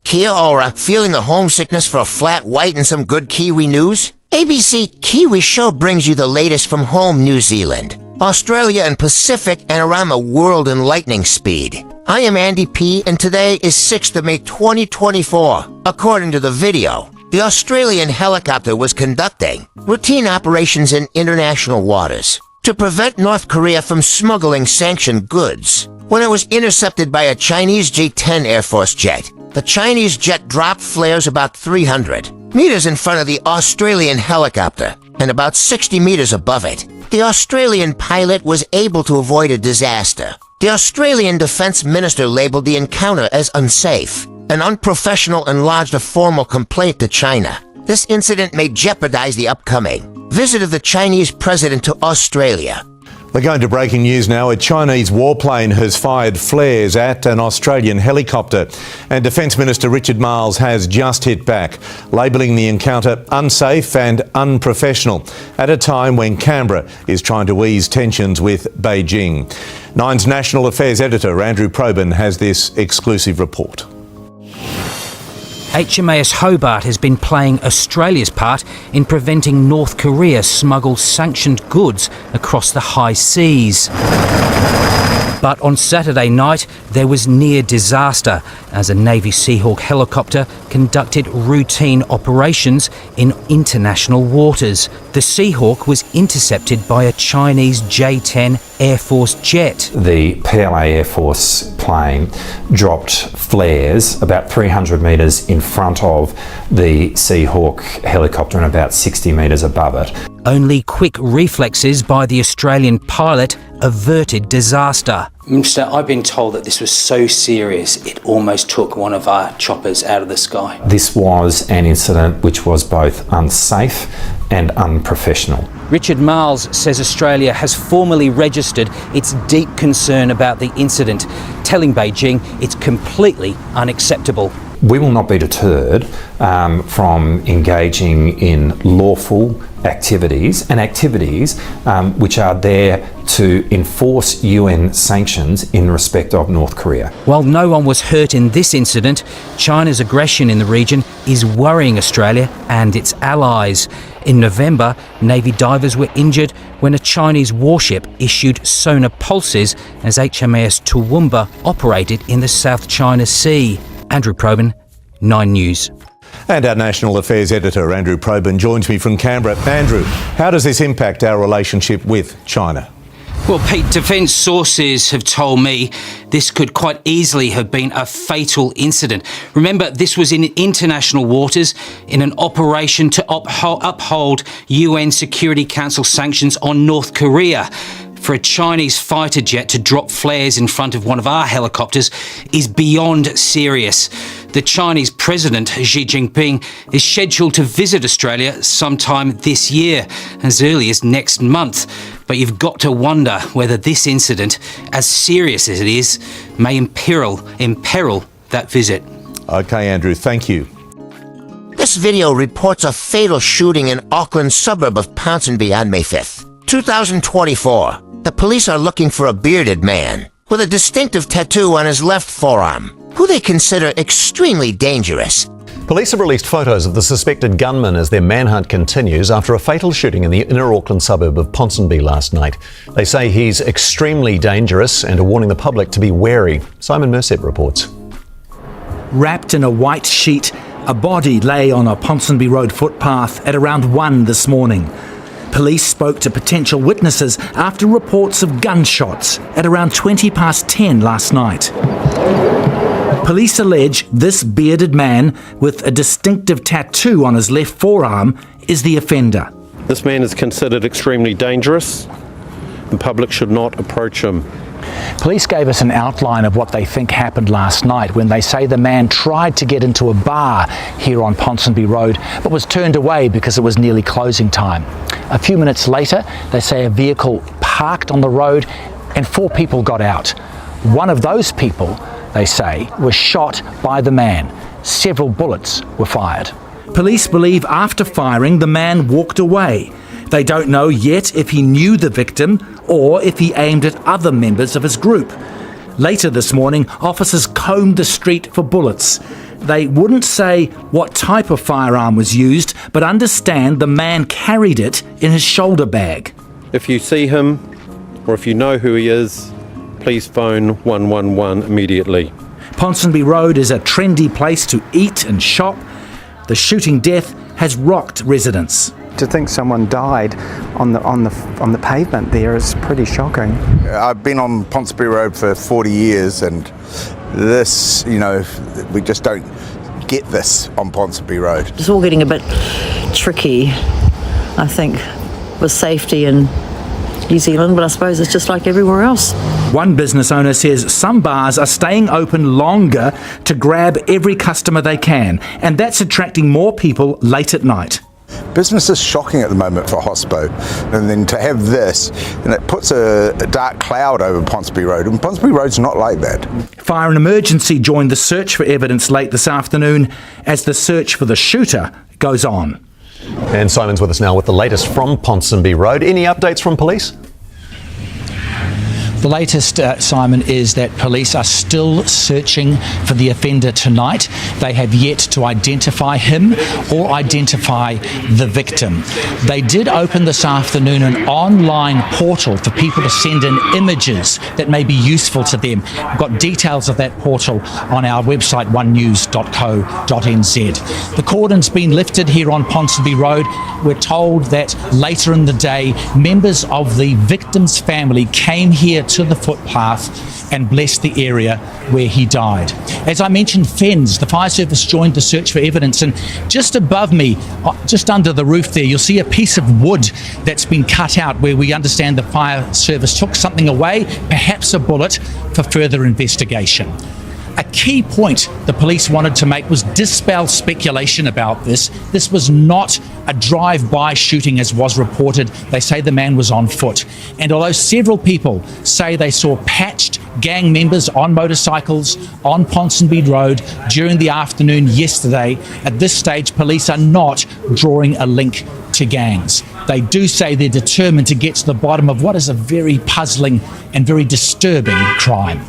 Kia ora, feeling the homesickness for a flat white and some good Kiwi news? ABC Kiwi Show brings you the latest from home New Zealand, Australia and Pacific, and around the world in lightning speed. I am Andy P, and today is 6th of May 2024. According to the video, the Australian helicopter was conducting routine operations in international waters to prevent North Korea from smuggling sanctioned goods. When it was intercepted by a Chinese J10 Air Force jet, the Chinese jet dropped flares about 300 meters in front of the Australian helicopter and about 60 meters above it. The Australian pilot was able to avoid a disaster. The Australian Defence Minister labelled the encounter as unsafe and unprofessional and lodged a formal complaint to China. This incident may jeopardize the upcoming visit of the Chinese president to Australia. We're going to breaking news now. A Chinese warplane has fired flares at an Australian helicopter, and Defence Minister Richard Marles has just hit back, labelling the encounter unsafe and unprofessional at a time when Canberra is trying to ease tensions with Beijing. Nine's National Affairs editor Andrew Probyn has this exclusive report. HMAS Hobart has been playing Australia's part in preventing North Korea smuggle sanctioned goods across the high seas. But on Saturday night, there was near disaster as a Navy Seahawk helicopter conducted routine operations in international waters. The Seahawk was intercepted by a Chinese J10 Air Force jet. The PLA Air Force plane dropped flares about 300 metres in front of the Seahawk helicopter and about 60 metres above it. Only quick reflexes by the Australian pilot averted disaster. Mister, I've been told that this was so serious it almost took one of our choppers out of the sky. This was an incident which was both unsafe and unprofessional. Richard Marles says Australia has formally registered its deep concern about the incident, telling Beijing it's completely unacceptable. We will not be deterred from engaging in lawful activities and activities which are there to enforce UN sanctions in respect of North Korea. While no one was hurt in this incident, China's aggression in the region is worrying Australia and its allies. In November, Navy divers were injured when a Chinese warship issued sonar pulses as HMAS Toowoomba operated in the South China Sea. Andrew Probyn, 9 News. And our National Affairs editor Andrew Probyn joins me from Canberra. Andrew, how does this impact our relationship with China? Well, Pete, defence sources have told me this could quite easily have been a fatal incident. Remember, this was in international waters in an operation to uphold UN Security Council sanctions on North Korea. For a Chinese fighter jet to drop flares in front of one of our helicopters is beyond serious. The Chinese President, Xi Jinping, is scheduled to visit Australia sometime this year, as early as next month. But you've got to wonder whether this incident, as serious as it is, may imperil that visit. OK, Andrew, thank you. This video reports a fatal shooting in Auckland's suburb of Ponsonby on May 5th, 2024. The police are looking for a bearded man with a distinctive tattoo on his left forearm, who they consider extremely dangerous. Police have released photos of the suspected gunman as their manhunt continues after a fatal shooting in the inner Auckland suburb of Ponsonby last night. They say he's extremely dangerous and are warning the public to be wary. Simon Mersett reports. Wrapped in a white sheet, a body lay on a Ponsonby Road footpath at around 1 this morning. Police spoke to potential witnesses after reports of gunshots at around 10:20 last night. Police allege this bearded man with a distinctive tattoo on his left forearm is the offender. This man is considered extremely dangerous. The public should not approach him. Police gave us an outline of what they think happened last night when they say the man tried to get into a bar here on Ponsonby Road but was turned away because it was nearly closing time. A few minutes later, they say a vehicle parked on the road and 4 people got out. One of those people, they say, was shot by the man. Several bullets were fired. Police believe after firing, the man walked away. They don't know yet if he knew the victim or if he aimed at other members of his group. Later this morning, officers combed the street for bullets. They wouldn't say what type of firearm was used, but understand the man carried it in his shoulder bag. If you see him or if you know who he is, please phone 111 immediately. Ponsonby Road is a trendy place to eat and shop. The shooting death has rocked residents. To think someone died on the pavement there is pretty shocking. I've been on Ponsonby Road for 40 years and this, we just don't get this on Ponsonby Road. It's all getting a bit tricky, I think, with safety in New Zealand, but I suppose it's just like everywhere else. One business owner says some bars are staying open longer to grab every customer they can, and that's attracting more people late at night. Business is shocking at the moment for hospo, and then to have this, and it puts a dark cloud over Ponsonby Road, and Ponsonby Road's not like that. Fire and emergency joined the search for evidence late this afternoon as the search for the shooter goes on. And Simon's with us now with the latest from Ponsonby Road. Any updates from police? The latest, Simon, is that police are still searching for the offender tonight. They have yet to identify him or identify the victim. They did open this afternoon an online portal for people to send in images that may be useful to them. We've got details of that portal on our website, onenews.co.nz. The cordon's been lifted here on Ponsonby Road. We're told that later in the day, members of the victim's family came here to the footpath and blessed the area where he died. As I mentioned, FENS, the fire service, joined the search for evidence, and just above me, just under the roof there, you'll see a piece of wood that's been cut out where we understand the fire service took something away, perhaps a bullet, for further investigation. A key point the police wanted to make was dispel speculation about this. This was not a drive-by shooting as was reported. They say the man was on foot. And although several people say they saw patched gang members on motorcycles on Ponsonby Road during the afternoon yesterday, at this stage police are not drawing a link to gangs. They do say they're determined to get to the bottom of what is a very puzzling and very disturbing crime.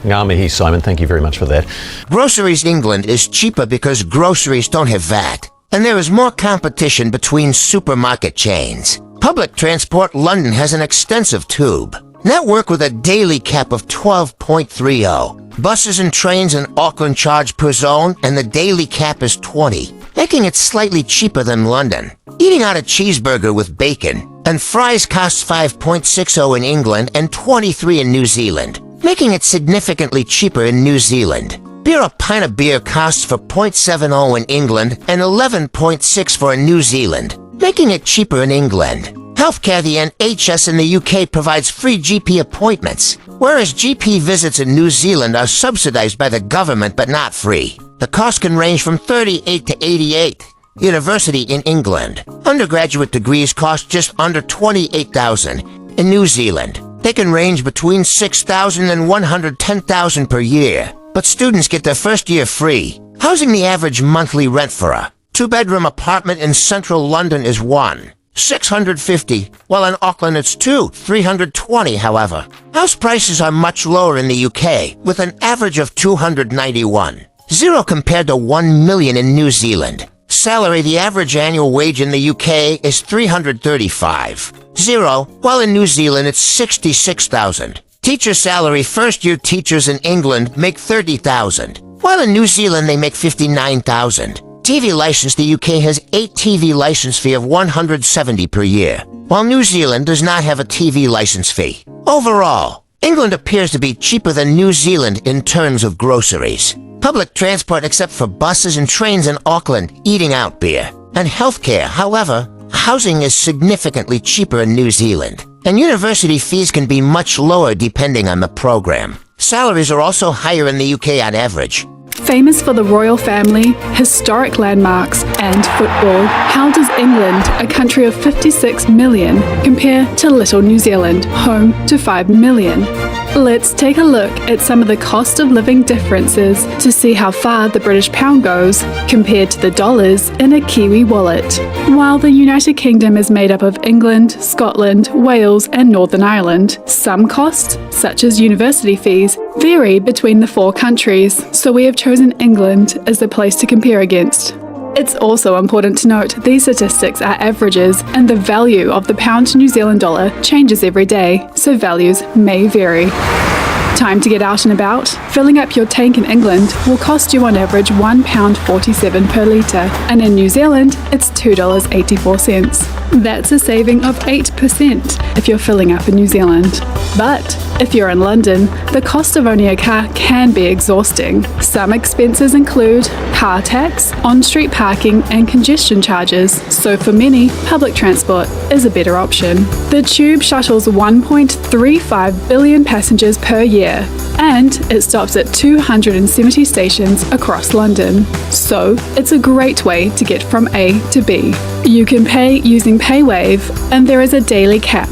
Ngā Simon, thank you very much for that. Groceries England is cheaper because groceries don't have VAT, and there is more competition between supermarket chains. Public Transport London has an extensive tube network with a daily cap of 12.30. Buses and trains in Auckland charge per zone, and the daily cap is 20, making it slightly cheaper than London. Eating out a cheeseburger with bacon and fries costs 5.60 in England and 23 in New Zealand, making it significantly cheaper in New Zealand. A pint of beer costs for 0.70 in England and 11.64 in New Zealand, making it cheaper in England. Healthcare, the NHS in the UK provides free GP appointments, whereas GP visits in New Zealand are subsidized by the government but not free. The cost can range from 38 to 88. University in England. Undergraduate degrees cost just under 28,000 in New Zealand. They can range between 6,000 and 110,000 per year, but students get their first year free. Housing, the average monthly rent for a two-bedroom apartment in central London is $650, while in Auckland it's $320, however. House prices are much lower in the UK, with an average of $291, zero compared to $1 million in New Zealand. Salary, the average annual wage in the UK is $335, zero, while in New Zealand it's $66,000. Teacher salary, first-year teachers in England make $30,000, while in New Zealand they make $59,000. TV license, the UK has 8 TV license fee of $170 per year, while New Zealand does not have a TV license fee. Overall, England appears to be cheaper than New Zealand in terms of groceries. Public transport except for buses and trains in Auckland, eating out beer. And healthcare, however, housing is significantly cheaper in New Zealand. And university fees can be much lower depending on the program. Salaries are also higher in the UK on average. Famous for the royal family, historic landmarks and football, how does England, a country of 56 million, compare to little New Zealand, home to 5 million? Let's take a look at some of the cost of living differences to see how far the British pound goes compared to the dollars in a Kiwi wallet. While the United Kingdom is made up of England, Scotland, Wales and Northern Ireland, some costs, such as university fees, vary between the four countries, so we have chosen England as the place to compare against. It's also important to note these statistics are averages and the value of the pound to New Zealand dollar changes every day, so values may vary. Time to get out and about. Filling up your tank in England will cost you on average £1.47 per litre, and in New Zealand it's $2.84. That's a saving of 8% if you're filling up in New Zealand. But if you're in London, the cost of owning a car can be exhausting. Some expenses include car tax, on-street parking and congestion charges, so for many, public transport is a better option. The tube shuttles 1.35 billion passengers per year, and it stops at 270 stations across London. So it's a great way to get from A to B. You can pay using PayWave, and there is a daily cap,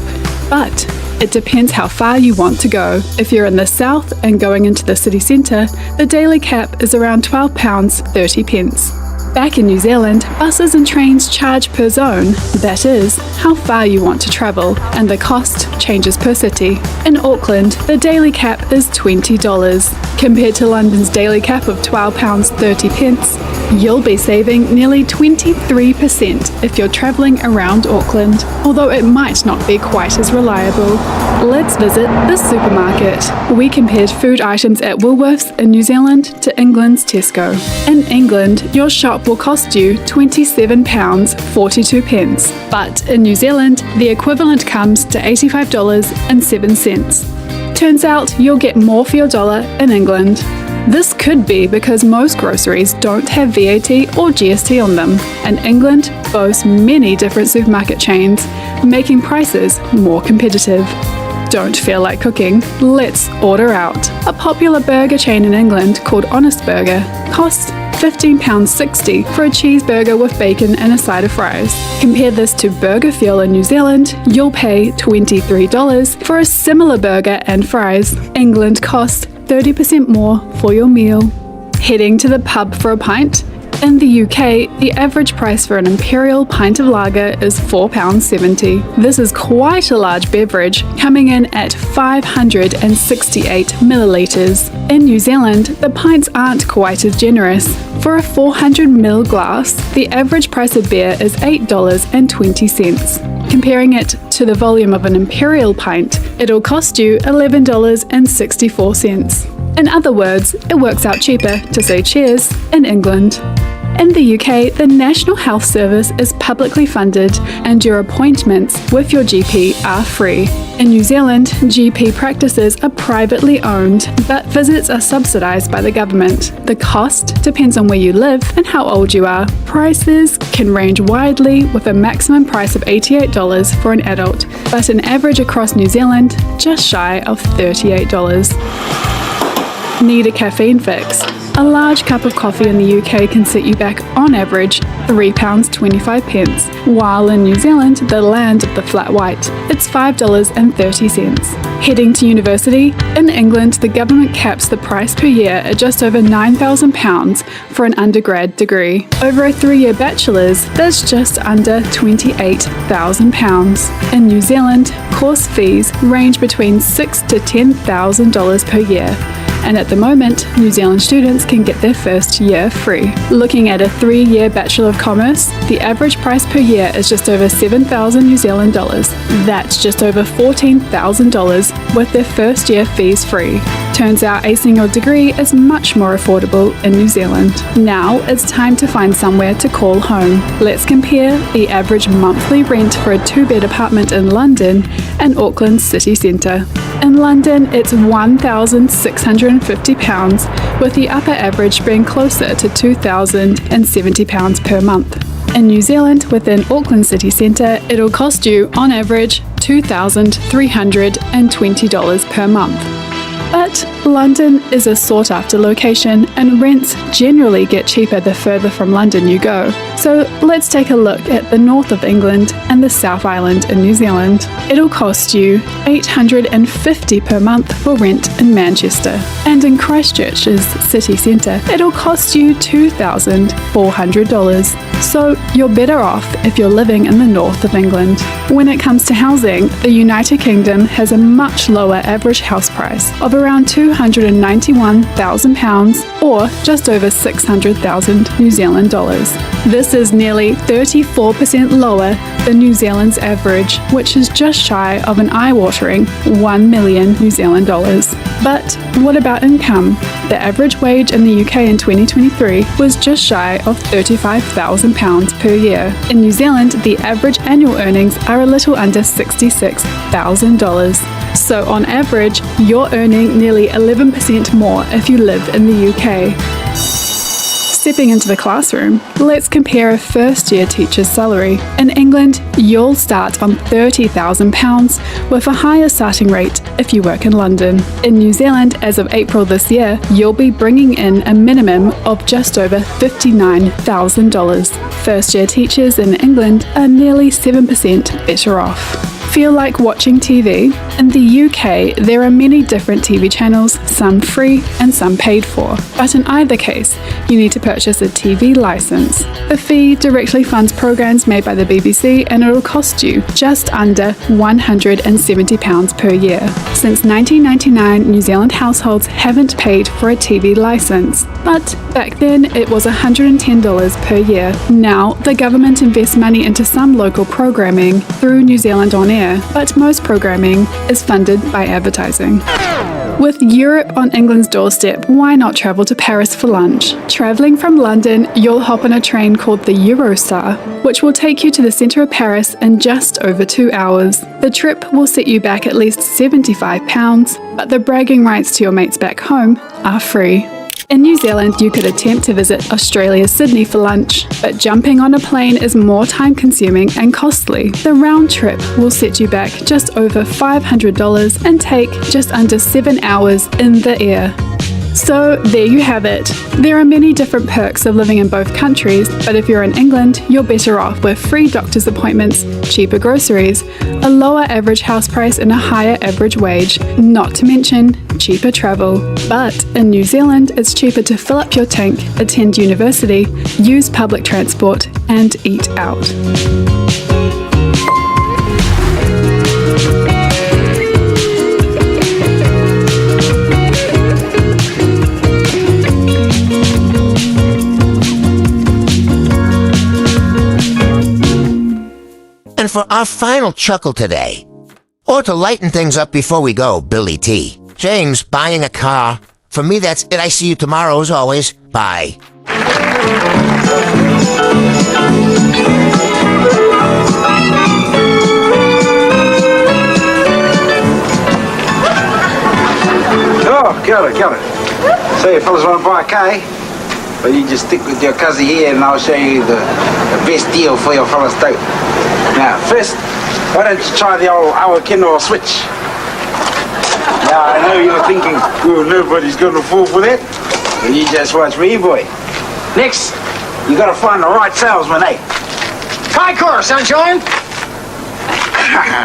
but it depends how far you want to go. If you're in the south and going into the city centre, the daily cap is around £12.30. Back in New Zealand, buses and trains charge per zone, that is, how far you want to travel, and the cost changes per city. In Auckland, the daily cap is $20. Compared to London's daily cap of £12.30, you'll be saving nearly 23% if you're travelling around Auckland, although it might not be quite as reliable. Let's visit the supermarket. We compared food items at Woolworths in New Zealand to England's Tesco. In England, your shop will cost you £27.42, but in New Zealand, the equivalent comes to $85.07. Turns out you'll get more for your dollar in England. This could be because most groceries don't have VAT or GST on them, and England boasts many different supermarket chains, making prices more competitive. Don't feel like cooking? Let's order out. A popular burger chain in England called Honest Burger costs £15.60 for a cheeseburger with bacon and a side of fries. Compare this to Burger Fuel in New Zealand, you'll pay $23 for a similar burger and fries. England costs 30% more for your meal. Heading to the pub for a pint? In the UK, the average price for an imperial pint of lager is £4.70. This is quite a large beverage, coming in at 568 millilitres. In New Zealand, the pints aren't quite as generous. For a 400ml glass, the average price of beer is $8.20. Comparing it to the volume of an imperial pint, it'll cost you $11.64. In other words, it works out cheaper to say cheers in England. In the UK, the National Health Service is publicly funded and your appointments with your GP are free. In New Zealand, GP practices are privately owned, but visits are subsidised by the government. The cost depends on where you live and how old you are. Prices can range widely, with a maximum price of $88 for an adult, but an average across New Zealand just shy of $38. Need a caffeine fix? A large cup of coffee in the UK can set you back on average £3.25, while in New Zealand, the land of the flat white, it's $5.30. Heading to university? In England, the government caps the price per year at just over £9,000 for an undergrad degree. Over a 3-year bachelor's, that's just under £28,000. In New Zealand, course fees range between $6,000 to $10,000 per year. And at the moment, New Zealand students can get their first year free. Looking at a 3-year Bachelor of Commerce, the average price per year is just over 7,000 New Zealand dollars. That's just over $14,000 with their first year fees free. Turns out acing your degree is much more affordable in New Zealand. Now it's time to find somewhere to call home. Let's compare the average monthly rent for a 2-bed apartment in London and Auckland's city centre. In London, it's £1,650, with the upper average being closer to £2,070 per month. In New Zealand, within Auckland city centre, it'll cost you, on average, $2,320 per month. But London is a sought-after location, and rents generally get cheaper the further from London you go. So let's take a look at the north of England and the South Island in New Zealand. It'll cost you $850 per month for rent in Manchester, and in Christchurch's city centre, it'll cost you $2,400. So you're better off if you're living in the north of England. When it comes to housing, the United Kingdom has a much lower average house price of around £291,000 or just over 600,000 New Zealand dollars. This is nearly 34% lower than New Zealand's average, which is just shy of an eye-watering 1 million New Zealand dollars. But what about income? The average wage in the UK in 2023 was just shy of £35,000 per year. In New Zealand, the average annual earnings are a little under $66,000. So on average, you're earning nearly 11% more if you live in the UK. Stepping into the classroom, let's compare a first-year teacher's salary. In England, you'll start on £30,000 with a higher starting rate if you work in London. In New Zealand, as of April this year, you'll be bringing in a minimum of just over $59,000. First-year teachers in England are nearly 7% better off. Feel like watching TV? In the UK, there are many different TV channels, some free and some paid for. But in either case, you need to purchase a TV license. The fee directly funds programs made by the BBC, and it'll cost you just under £170 per year. Since 1999, New Zealand households haven't paid for a TV license. But back then, it was $110 per year. Now, the government invests money into some local programming through New Zealand On Air, but most programming is funded by advertising. With Europe on England's doorstep, why not travel to Paris for lunch? Travelling from London, you'll hop on a train called the Eurostar, which will take you to the centre of Paris in just over 2 hours. The trip will set you back at least £75, but the bragging rights to your mates back home are free. In New Zealand, you could attempt to visit Australia's Sydney for lunch, but jumping on a plane is more time-consuming and costly. The round trip will set you back just over $500 and take just under 7 hours in the air. So there you have it. There are many different perks of living in both countries, but if you're in England, you're better off with free doctor's appointments, cheaper groceries, a lower average house price and a higher average wage, not to mention cheaper travel. But in New Zealand, it's cheaper to fill up your tank, attend university, use public transport, and eat out. And for our final chuckle today, or to lighten things up before we go, Billy T. James buying a car. For me, that's it. I see you tomorrow as always. Bye. Oh, kia ora. So you fellas want to buy a car, eh? Well, you just stick with your cousin here and I'll show you the best deal for your fellas too. Now, first, why don't you try the old Awakino switch? Now, I know you're thinking, oh, nobody's going to fall for that. Well, you just watch me, boy. Next, you got to find the right salesman, eh? Hi, car, sunshine.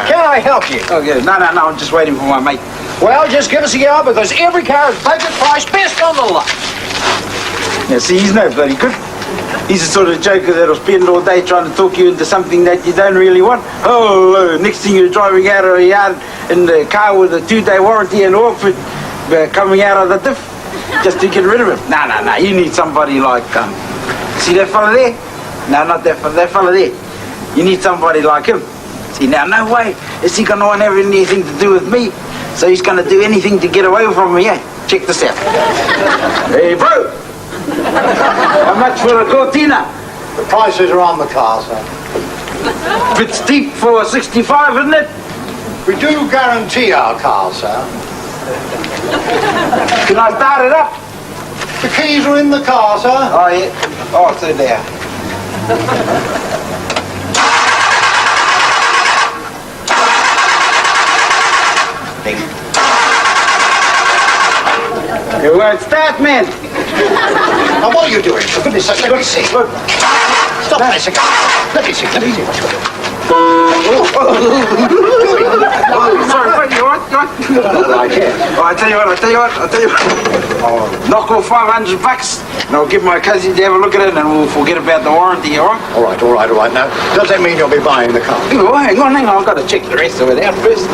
Can I help you? Oh, yeah. No, I'm just waiting for my mate. Well, just give us a yell because every car is budget price, best on the lot. Now, see, he's no bloody good. He's the sort of joker that'll spend all day trying to talk you into something that you don't really want. Oh, next thing you're driving out of the yard in the car with a 2-day warranty and Orford coming out of the diff just to get rid of him. No, you need somebody like, see that fella there? No, not that fella there. You need somebody like him. See, now, no way is he going to want to have anything to do with me. So he's going to do anything to get away from me, eh? Check this out. Hey, bro! How much for a Cortina? The prices are on the car, sir. Bit steep for 65, isn't it? We do guarantee our cars, sir. Can I start it up? The keys are in the car, sir. Oh, yeah. Oh, so there. You won't start, man. Now, what are you doing? For goodness sake, let me see. Stop a second. Let me see. Sorry, buddy, you all right? I can't. Oh, I tell you what. Knock off $500 and I'll give my cousin to have a look at it and we'll forget about the warranty, all right? All right. Now, does that mean you'll be buying the car? Oh, hang on. I've got to check the rest of it out first.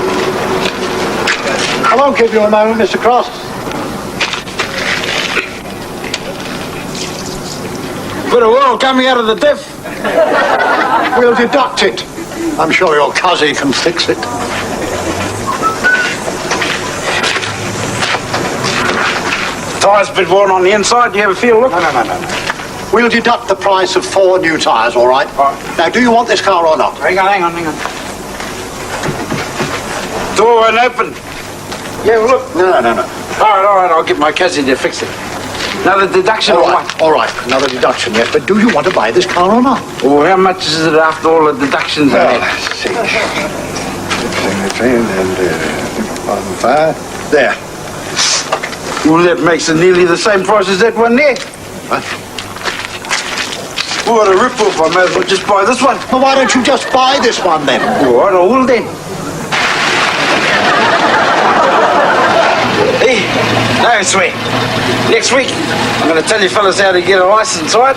I won't keep you a moment, Mr. Cross. Bit of oil coming out of the diff. We'll deduct it. I'm sure your cousin can fix it. Tyres been worn on the inside. Do you have a feel? Look. No. We'll deduct the price of 4 new tyres, all right? Now, do you want this car or not? Hang on. Door won't open. Yeah, well, look. No. All right. I'll get my cousin to fix it. Another deduction or what? All right. Another deduction, yes. But do you want to buy this car or not? Well, how much is it after all the deductions? Let's see. There. Well, that makes it nearly the same price as that one there. What? What a rip-off. I may as well just buy this one. Well, why don't you just buy this one then? All right, I will then. Hey, no sweat. Next week, I'm going to tell you fellas how to get a license, all right?